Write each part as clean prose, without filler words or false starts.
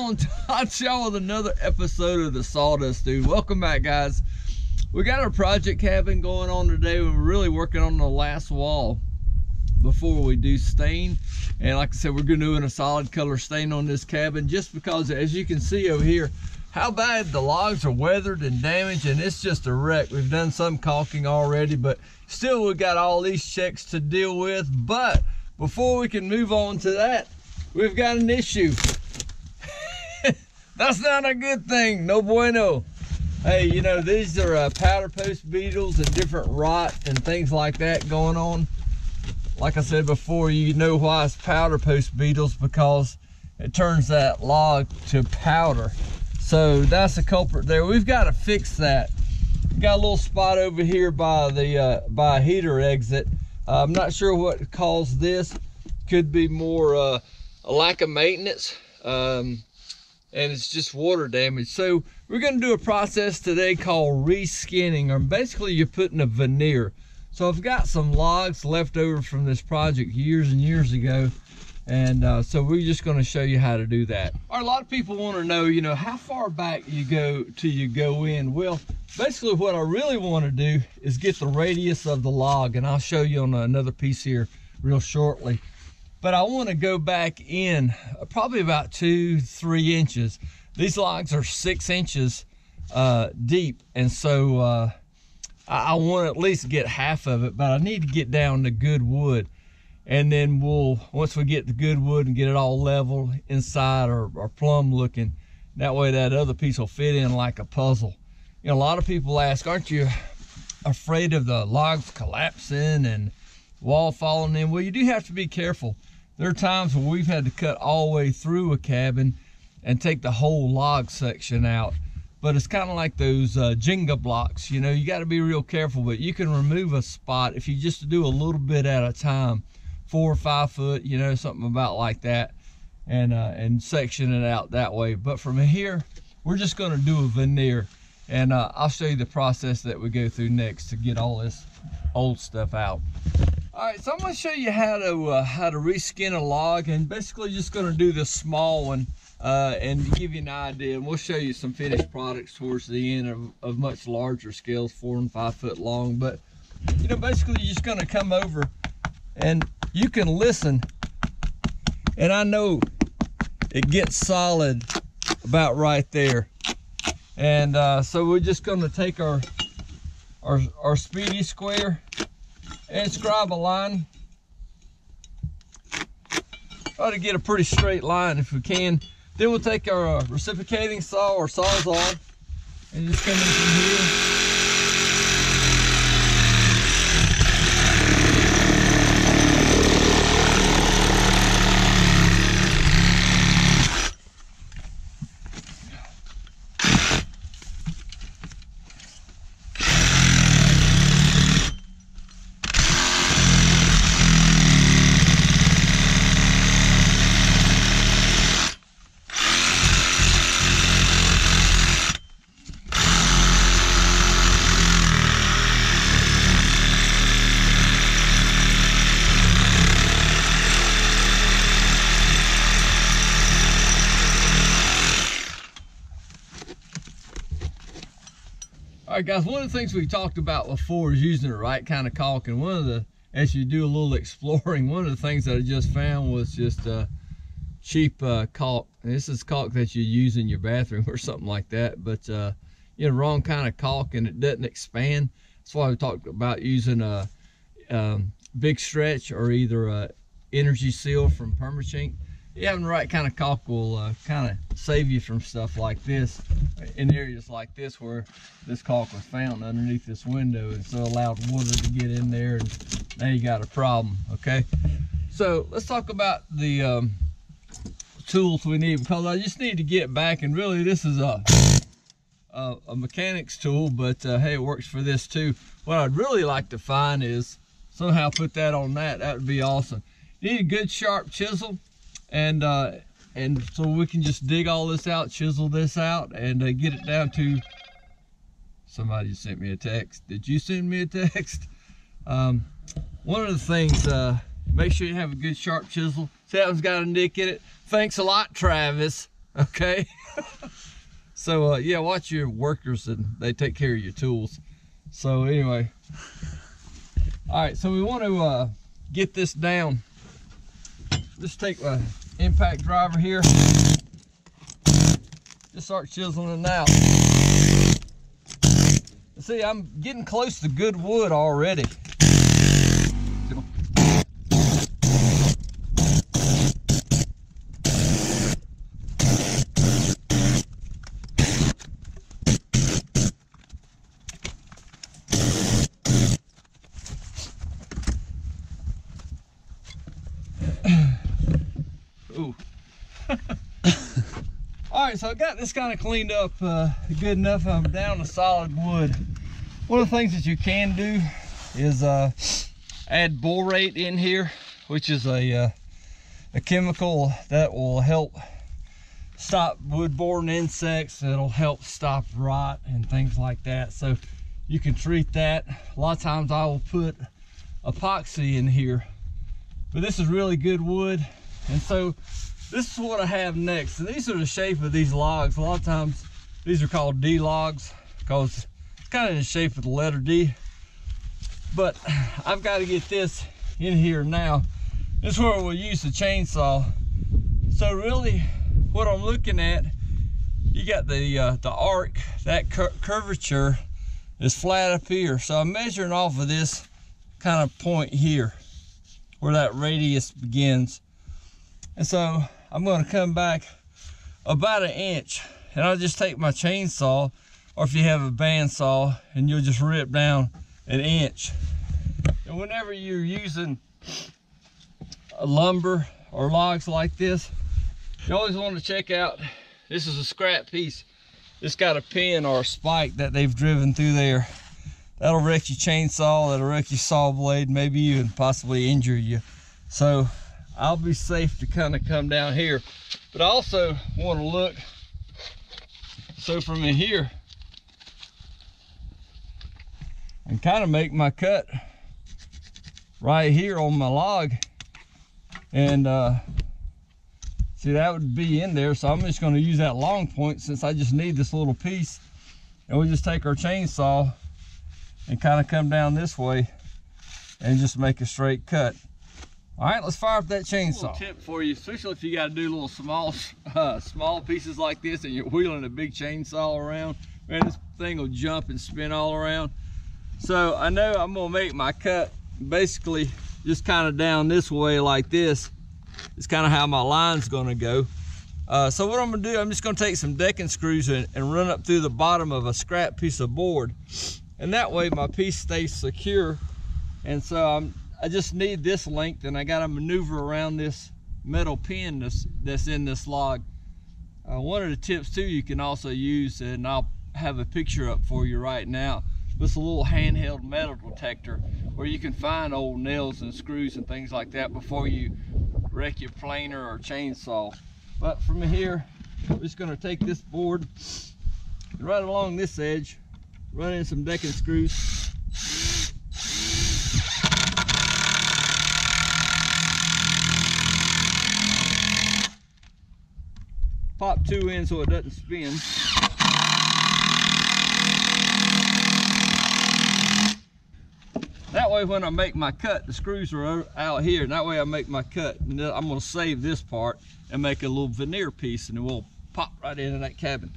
on touch y'all with another episode of the Sawdust Dude. Welcome back, guys. We got our project cabin going on today. We're really working on the last wall before we do stain. And like I said, we're doing a solid color stain on this cabin just because, as you can see over here, how bad the logs are weathered and damaged, and it's just a wreck. We've done some caulking already, but still we've got all these checks to deal with. But before we can move on to that, we've got an issue. That's not a good thing, no bueno. Hey, you know, these are powder post beetles and different rot and things like that going on. Like I said before, you know why it's powder post beetles, because it turns that log to powder. So that's the culprit there. We've got to fix that. Got a little spot over here by the by a heater exit. I'm not sure what caused this. Could be more a lack of maintenance, and it's just water damage. So we're going to do a process today called reskinning, or basically you're putting a veneer. So I've got some logs left over from this project years and years ago, and so we're just going to show you how to do that. A lot of people want to know, you know, how far back you go till you go in. Well, basically what I really want to do is get the radius of the log, and I'll show you on another piece here real shortly. But I want to go back in probably about 2-3 inches. These logs are 6 inches deep, and so I want to at least get half of it, but I need to get down to good wood. And then once we get the good wood and get it all level inside or plumb looking, that way that other piece will fit in like a puzzle. You know, a lot of people ask, aren't you afraid of the logs collapsing and wall falling in? Well, you do have to be careful. There are times where we've had to cut all the way through a cabin and take the whole log section out. But it's kind of like those Jenga blocks, you know, you got to be real careful, but you can remove a spot if you just do a little bit at a time. 4 or 5 foot, you know, something about like that, and section it out that way. But from here, we're just going to do a veneer, and I'll show you the process that we go through next to get all this old stuff out. All right, so I'm going to show you how to reskin a log, and basically just going to do this small one and give you an idea. And we'll show you some finished products towards the end of much larger scales, 4 and 5 foot long. But you know, basically you're just going to come over and you can listen, and I know it gets solid about right there. And so we're just going to take our speedy square and scribe a line. Try to get a pretty straight line if we can. Then we'll take our reciprocating saw or sawzall and just come in from here. All right, guys, one of the things we talked about before is using the right kind of caulk. And as you do a little exploring, one of the things that I just found was just cheap caulk. And this is caulk that you use in your bathroom or something like that. But you know, wrong kind of caulk, and it doesn't expand. That's why we talked about using a big stretch or either a energy seal from Permachink. Having the right kind of caulk will kind of save you from stuff like this in areas like this where this caulk was found underneath this window, and so allowed water to get in there, and now you got a problem. Okay, so let's talk about the tools we need, because I just need to get back, and really this is a mechanic's tool, but hey, it works for this too. What I'd really like to find is somehow put that on that. That would be awesome. You need a good sharp chisel. And so we can just dig all this out, chisel this out, and get it down to, somebody just sent me a text. Did you send me a text? One of the things, make sure you have a good sharp chisel. See, that one's got a nick in it. Thanks a lot, Travis. okay? So yeah, watch your workers and they take care of your tools. So anyway, all right, so we want to get this down. Just take my impact driver here, just start chiseling it out. See, I'm getting close to good wood already. Ooh. All right, so I got this kind of cleaned up good enough. I'm down to solid wood. One of the things that you can do is add borate in here, which is a chemical that will help stop wood-borne insects. It'll help stop rot and things like that. So you can treat that. A lot of times I will put epoxy in here, but this is really good wood. And so this is what I have next. And these are the shape of these logs. A lot of times these are called D logs because it's kind of in the shape of the letter D. But I've got to get this in here now. This is where we'll use the chainsaw. So really what I'm looking at, you got the arc, that curvature is flat up here. So I'm measuring off of this kind of point here where that radius begins. And so I'm going to come back about 1 inch, and I'll just take my chainsaw, or if you have a bandsaw, and you'll just rip down 1 inch. And whenever you're using a lumber or logs like this, you always want to check out, this is a scrap piece. It's got a pin or a spike that they've driven through there. That'll wreck your chainsaw, that'll wreck your saw blade, maybe even possibly injure you. So I'll be safe to kind of come down here, but I also want to look, so from in here, and kind of make my cut right here on my log. And see, that would be in there, so I'm just going to use that long point since I just need this little piece. And we'll just take our chainsaw and kind of come down this way and just make a straight cut. All right, let's fire up that chainsaw. A little tip for you, especially if you got to do little small pieces like this and you're wheeling a big chainsaw around, man, this thing will jump and spin all around. So I know I'm gonna make my cut basically just kind of down this way like this. It's kind of how my line's gonna go. So what I'm gonna do, I'm just gonna take some decking screws and run up through the bottom of a scrap piece of board. And that way my piece stays secure. And so I just need this length, and I got to maneuver around this metal pin that's in this log. One of the tips too you can also use, and I'll have a picture up for you right now, it's a little handheld metal detector where you can find old nails and screws and things like that before you wreck your planer or chainsaw. But from here, I'm just going to take this board and right along this edge, run in some decking screws. Pop 2 in so it doesn't spin. That way when I make my cut, the screws are out here, and that way I make my cut. And then I'm gonna save this part and make a little veneer piece, and it will pop right into that cabin.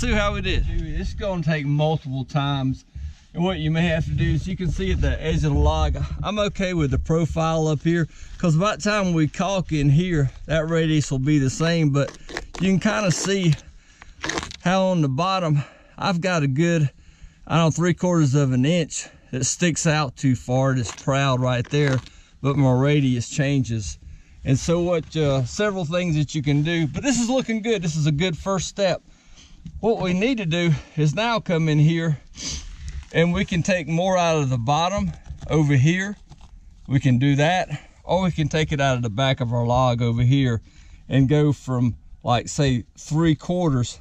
see how it is. It's gonna take multiple times. And what you may have to do is, you can see at the edge of the log, I'm okay with the profile up here, because by the time we caulk in here, that radius will be the same, but you can kind of see how on the bottom, I've got a good, I don't know, 3/4 of an inch that sticks out too far. It's proud right there, but my radius changes. And so what, several things that you can do, but this is looking good. This is a good first step. What we need to do is now come in here and we can take more out of the bottom over here. We can do that, or we can take it out of the back of our log over here and go from, like, say 3/4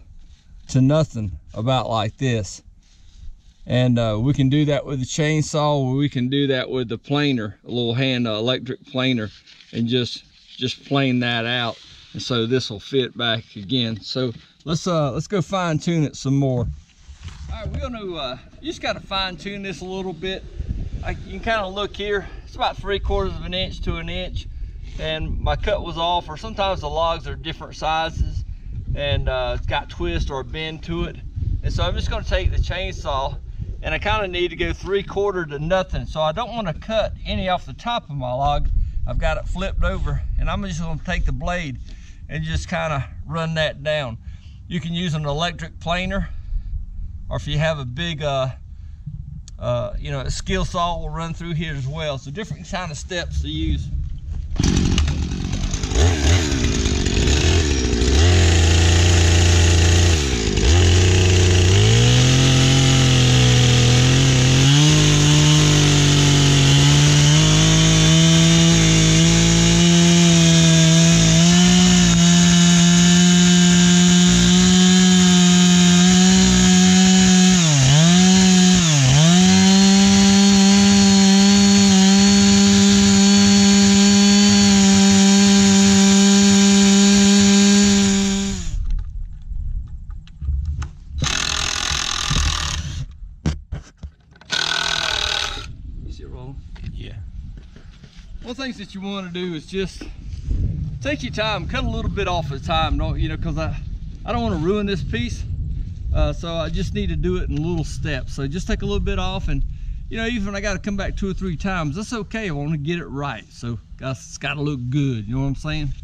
to nothing, about like this. And we can do that with the chainsaw, or we can do that with the planer, a little hand electric planer, and just plane that out. And so this will fit back again. So let's go fine tune it some more. All right, we're gonna, you just gotta fine tune this a little bit. You can kind of look here, it's about 3/4 of an inch to an inch. And my cut was off, or sometimes the logs are different sizes and it's got twist or a bend to it. And so I'm just gonna take the chainsaw, and I kind of need to go 3/4 to nothing. So I don't wanna cut any off the top of my log. I've got it flipped over, and I'm just gonna take the blade and just kind of run that down. You can use an electric planer, or if you have a big, you know, a skill saw will run through here as well. So different kind of steps to use. One thing that you want to do is just take your time, cut a little bit off at a time, you know, because I don't want to ruin this piece. So I just need to do it in little steps. So just take a little bit off, and you know, even if I got to come back 2 or 3 times, that's okay. I want to get it right. So it's got to look good. You know what I'm saying?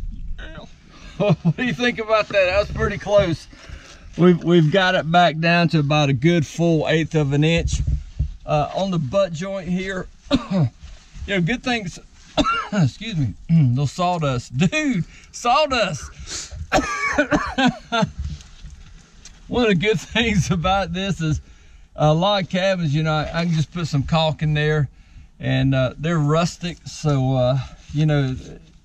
What do you think about that? That was pretty close. We've got it back down to about a good full 1/8 of an inch. On the butt joint here, you know, good things. Excuse me, little sawdust, dude, sawdust. One of the good things about this is log cabins, you know, I can just put some caulk in there, and they're rustic, so you know,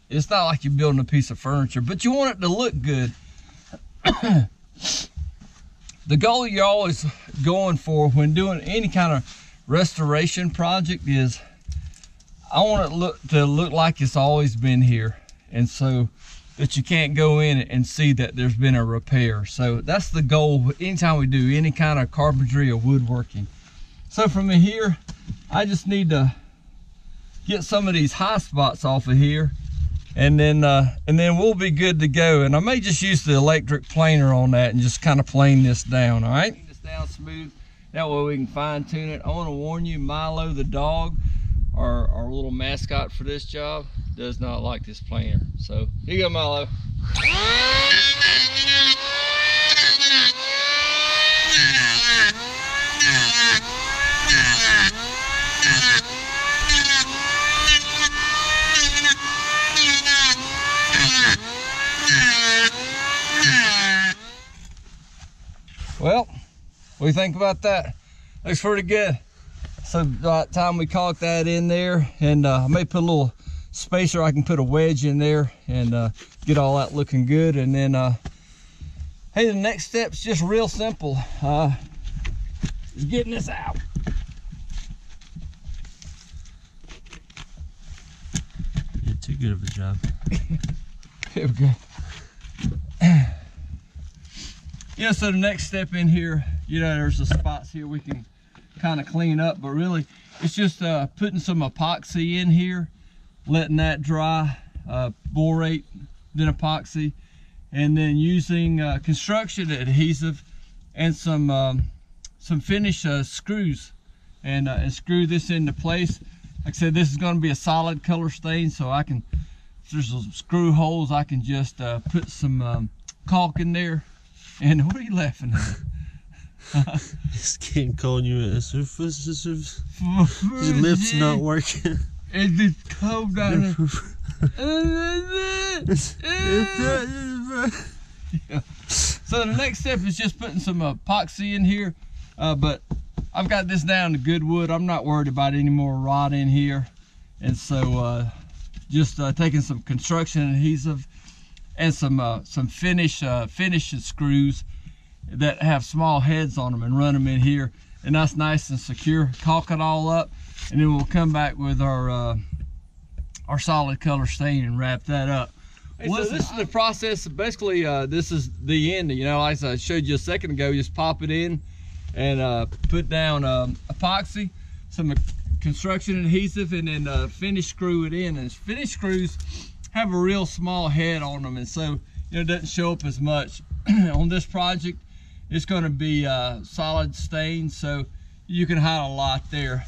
it's not like you're building a piece of furniture, but you want it to look good. The goal you're always going for when doing any kind of restoration project is, I want it to look like it's always been here, and so that you can't go in and see that there's been a repair. So that's the goal anytime we do any kind of carpentry or woodworking. So from here, I just need to get some of these high spots off of here, and then we'll be good to go. And I may just use the electric planer on that and just kind of plane this down. All right, this down smooth, that way we can fine tune it. I want to warn you, Milo the dog, our little mascot for this job, does not like this planer. So here you go, Milo. Well, what do you think about that? Looks pretty good. So by the time we caulk that in there, and I may put a little spacer, I can put a wedge in there and get all that looking good. And then hey, the next step's just real simple, is getting this out. You did too good of a job. Here we go. Yeah, so the next step in here, you know, there's the spots here we can kind of clean up, but really it's just putting some epoxy in here, letting that dry, borate, then epoxy, and then using construction adhesive and some finish screws, and screw this into place. Like I said, this is going to be a solid color stain, so I can, if there's some screw holes, I can just put some caulk in there. And what are you laughing at? This kid calling you a surface. Your lips not working. It's just cold down there. Yeah. So the next step is just putting some epoxy in here, but I've got this down to good wood. I'm not worried about any more rot in here, and so just taking some construction adhesive and some finish screws that have small heads on them and run them in here, and that's nice and secure. Caulk it all up, and then we'll come back with our solid color stain and wrap that up. Hey, so this is the process. Basically, this is the end. You know, like I showed you a second ago, just pop it in and put down epoxy, some construction adhesive, and then finish screw it in. And finish screws have a real small head on them, and so it doesn't show up as much. On this project, it's going to be solid stain, so you can hide a lot there.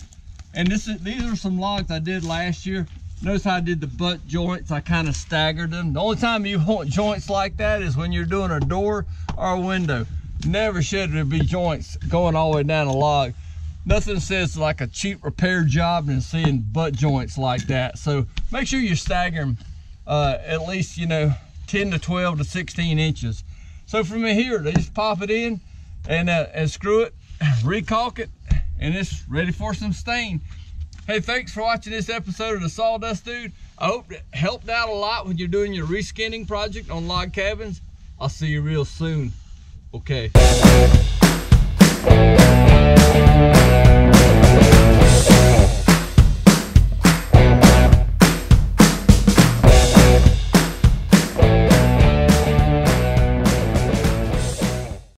And these are some logs I did last year. Notice how I did the butt joints. I kind of staggered them. The only time you want joints like that is when you're doing a door or a window. Never should there be joints going all the way down a log. Nothing says like a cheap repair job than seeing butt joints like that. So make sure you stagger them at least, 10 to 12 to 16 inches. So from here, they just pop it in and screw it, recalk it, and it's ready for some stain. Hey, thanks for watching this episode of the Sawdust Dude. I hope it helped out a lot when you're doing your reskinning project on log cabins. I'll see you real soon. Okay.